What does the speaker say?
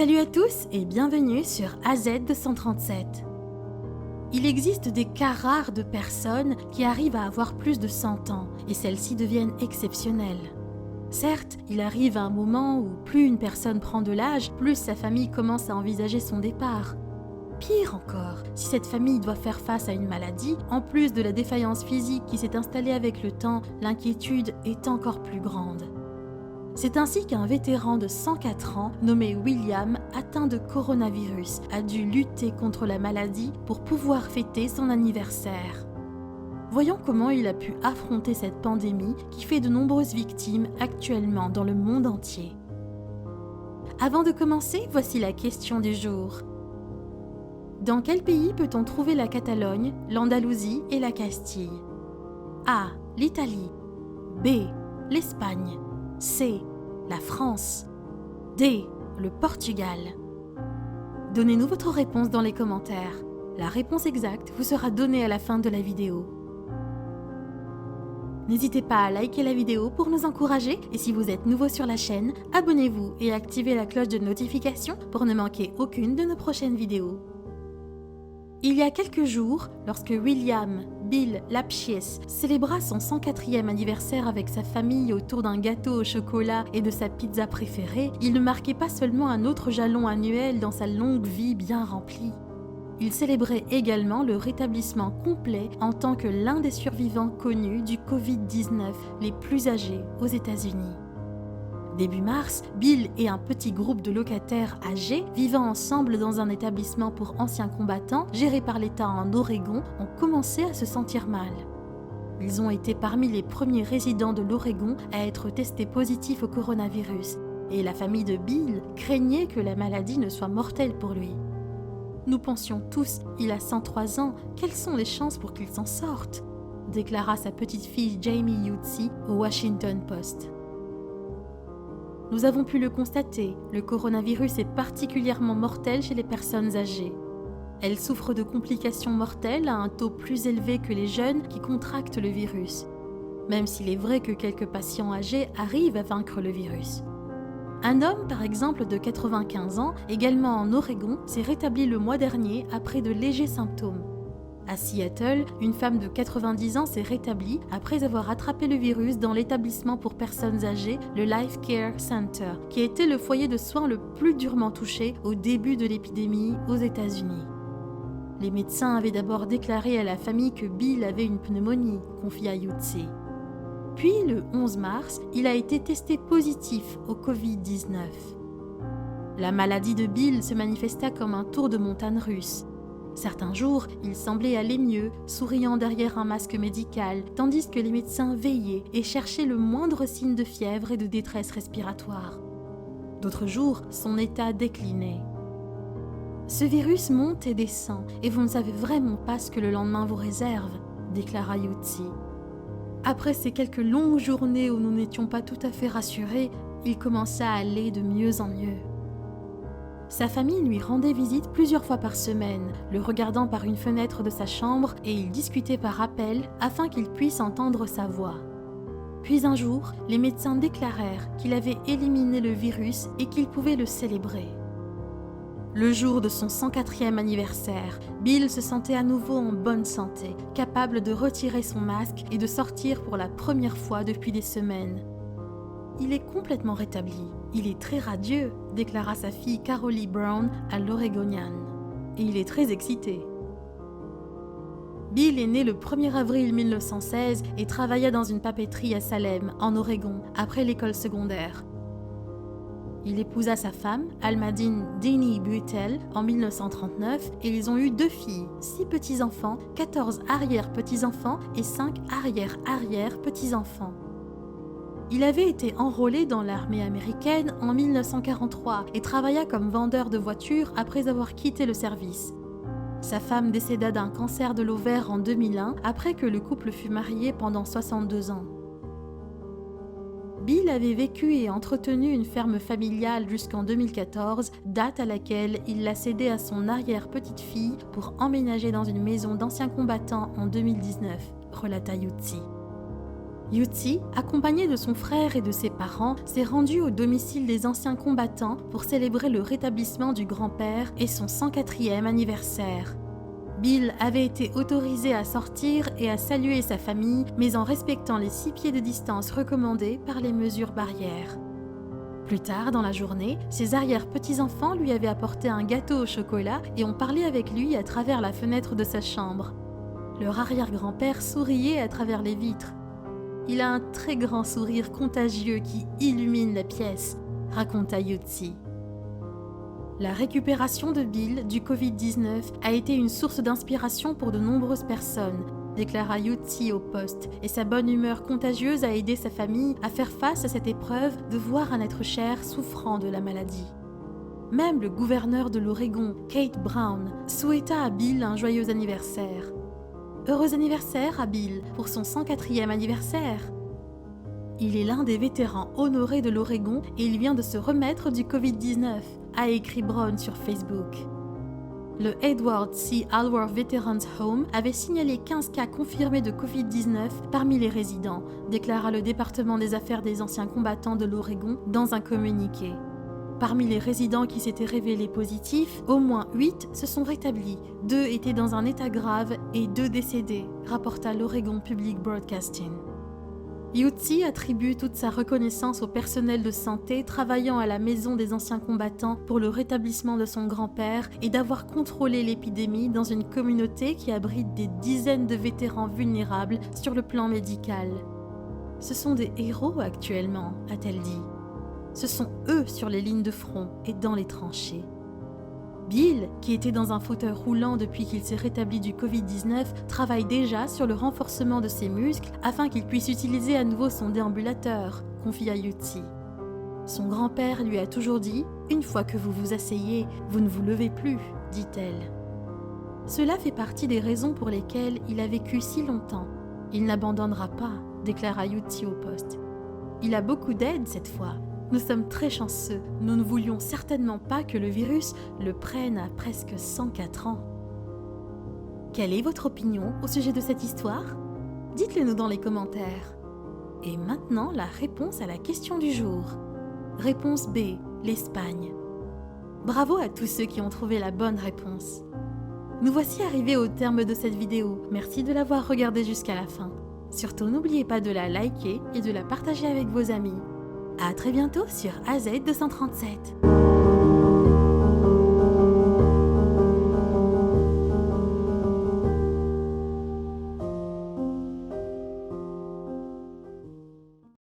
Salut à tous et bienvenue sur AZ237. Il existe des cas rares de personnes qui arrivent à avoir plus de 100 ans et celles-ci deviennent exceptionnelles. Certes, il arrive un moment où plus une personne prend de l'âge, plus sa famille commence à envisager son départ. Pire encore, si cette famille doit faire face à une maladie, en plus de la défaillance physique qui s'est installée avec le temps, l'inquiétude est encore plus grande. C'est ainsi qu'un vétéran de 104 ans, nommé William, atteint de coronavirus, a dû lutter contre la maladie pour pouvoir fêter son anniversaire. Voyons comment il a pu affronter cette pandémie qui fait de nombreuses victimes actuellement dans le monde entier. Avant de commencer, voici la question du jour. Dans quel pays peut-on trouver la Catalogne, l'Andalousie et la Castille? A. L'Italie. B. L'Espagne. C. La France. D. Le Portugal. Donnez-nous votre réponse dans les commentaires. La réponse exacte vous sera donnée à la fin de la vidéo. N'hésitez pas à liker la vidéo pour nous encourager et si vous êtes nouveau sur la chaîne, abonnez-vous et activez la cloche de notification pour ne manquer aucune de nos prochaines vidéos. Il y a quelques jours, lorsque William Bill Lapchies célébra son 104e anniversaire avec sa famille autour d'un gâteau au chocolat et de sa pizza préférée, il ne marquait pas seulement un autre jalon annuel dans sa longue vie bien remplie. Il célébrait également le rétablissement complet en tant que l'un des survivants connus du Covid-19 les plus âgés aux États-Unis. Début mars, Bill et un petit groupe de locataires âgés vivant ensemble dans un établissement pour anciens combattants géré par l'État en Oregon ont commencé à se sentir mal. Ils ont été parmi les premiers résidents de l'Oregon à être testés positifs au coronavirus et la famille de Bill craignait que la maladie ne soit mortelle pour lui. Nous pensions tous, il a 103 ans, quelles sont les chances pour qu'il s'en sorte? Déclara sa petite fille Jamie Yutzi au Washington Post. Nous avons pu le constater, le coronavirus est particulièrement mortel chez les personnes âgées. Elles souffrent de complications mortelles à un taux plus élevé que les jeunes qui contractent le virus, même s'il est vrai que quelques patients âgés arrivent à vaincre le virus. Un homme, par exemple, de 95 ans, également en Oregon, s'est rétabli le mois dernier après de légers symptômes. À Seattle, une femme de 90 ans s'est rétablie après avoir attrapé le virus dans l'établissement pour personnes âgées, le Life Care Center, qui était le foyer de soins le plus durement touché au début de l'épidémie aux États-Unis. Les médecins avaient d'abord déclaré à la famille que Bill avait une pneumonie, confia Yutzi. Puis, le 11 mars, il a été testé positif au Covid-19. La maladie de Bill se manifesta comme un tour de montagne russe. Certains jours, il semblait aller mieux, souriant derrière un masque médical, tandis que les médecins veillaient et cherchaient le moindre signe de fièvre et de détresse respiratoire. D'autres jours, son état déclinait. Ce virus monte et descend, et vous ne savez vraiment pas ce que le lendemain vous réserve, déclara Yutzi. Après ces quelques longues journées où nous n'étions pas tout à fait rassurés, il commença à aller de mieux en mieux. Sa famille lui rendait visite plusieurs fois par semaine, le regardant par une fenêtre de sa chambre et ils discutaient par appel afin qu'il puisse entendre sa voix. Puis un jour, les médecins déclarèrent qu'il avait éliminé le virus et qu'il pouvait le célébrer. Le jour de son 104e anniversaire, Bill se sentait à nouveau en bonne santé, capable de retirer son masque et de sortir pour la première fois depuis des semaines. Il est complètement rétabli. Il est très radieux, déclara sa fille Carolee Brown à l'Oregonian. Et il est très excité. Bill est né le 1er avril 1916 et travailla dans une papeterie à Salem, en Oregon, après l'école secondaire. Il épousa sa femme, Almadine Denny Buetel, en 1939 et ils ont eu 2 filles, 6 petits-enfants, 14 arrière-petits-enfants et 5 arrière-arrière-petits-enfants. Il avait été enrôlé dans l'armée américaine en 1943 et travailla comme vendeur de voitures après avoir quitté le service. Sa femme décéda d'un cancer de l'ovaire en 2001 après que le couple fut marié pendant 62 ans. Bill avait vécu et entretenu une ferme familiale jusqu'en 2014, date à laquelle il l'a cédée à son arrière-petite-fille pour emménager dans une maison d'anciens combattants en 2019, relata Yutzi. Yutzi, accompagné de son frère et de ses parents, s'est rendu au domicile des anciens combattants pour célébrer le rétablissement du grand-père et son 104e anniversaire. Bill avait été autorisé à sortir et à saluer sa famille, mais en respectant les 6 pieds de distance recommandés par les mesures barrières. Plus tard dans la journée, ses arrière-petits-enfants lui avaient apporté un gâteau au chocolat et ont parlé avec lui à travers la fenêtre de sa chambre. Leur arrière-grand-père souriait à travers les vitres. Il a un très grand sourire contagieux qui illumine la pièce, raconta Yutzi. La récupération de Bill du Covid-19 a été une source d'inspiration pour de nombreuses personnes, déclara Yutzi au Post, et sa bonne humeur contagieuse a aidé sa famille à faire face à cette épreuve de voir un être cher souffrant de la maladie. Même le gouverneur de l'Oregon, Kate Brown, souhaita à Bill un joyeux anniversaire. Heureux anniversaire à Bill pour son 104e anniversaire. Il est l'un des vétérans honorés de l'Oregon et il vient de se remettre du Covid-19, a écrit Brown sur Facebook. Le Edward C. Alworth Veterans Home avait signalé 15 cas confirmés de Covid-19 parmi les résidents, déclara le département des affaires des anciens combattants de l'Oregon dans un communiqué. Parmi les résidents qui s'étaient révélés positifs, au moins 8 se sont rétablis, 2 étaient dans un état grave et 2 décédés, rapporta l'Oregon Public Broadcasting. Yutzi attribue toute sa reconnaissance au personnel de santé travaillant à la maison des anciens combattants pour le rétablissement de son grand-père et d'avoir contrôlé l'épidémie dans une communauté qui abrite des dizaines de vétérans vulnérables sur le plan médical. Ce sont des héros actuellement, a-t-elle dit. Ce sont eux sur les lignes de front et dans les tranchées. Bill, qui était dans un fauteuil roulant depuis qu'il s'est rétabli du Covid-19, travaille déjà sur le renforcement de ses muscles afin qu'il puisse utiliser à nouveau son déambulateur, confia Yutzi. Son grand-père lui a toujours dit « Une fois que vous vous asseyez, vous ne vous levez plus », dit-elle. Cela fait partie des raisons pour lesquelles il a vécu si longtemps. Il n'abandonnera pas, déclara Yutzi au Post. Il a beaucoup d'aide cette fois. Nous sommes très chanceux. Nous ne voulions certainement pas que le virus le prenne à presque 104 ans. Quelle est votre opinion au sujet de cette histoire? Dites-le nous dans les commentaires. Et maintenant, la réponse à la question du jour. Réponse B, l'Espagne. Bravo à tous ceux qui ont trouvé la bonne réponse. Nous voici arrivés au terme de cette vidéo. Merci de l'avoir regardée jusqu'à la fin. Surtout, n'oubliez pas de la liker et de la partager avec vos amis. À très bientôt sur AZ237.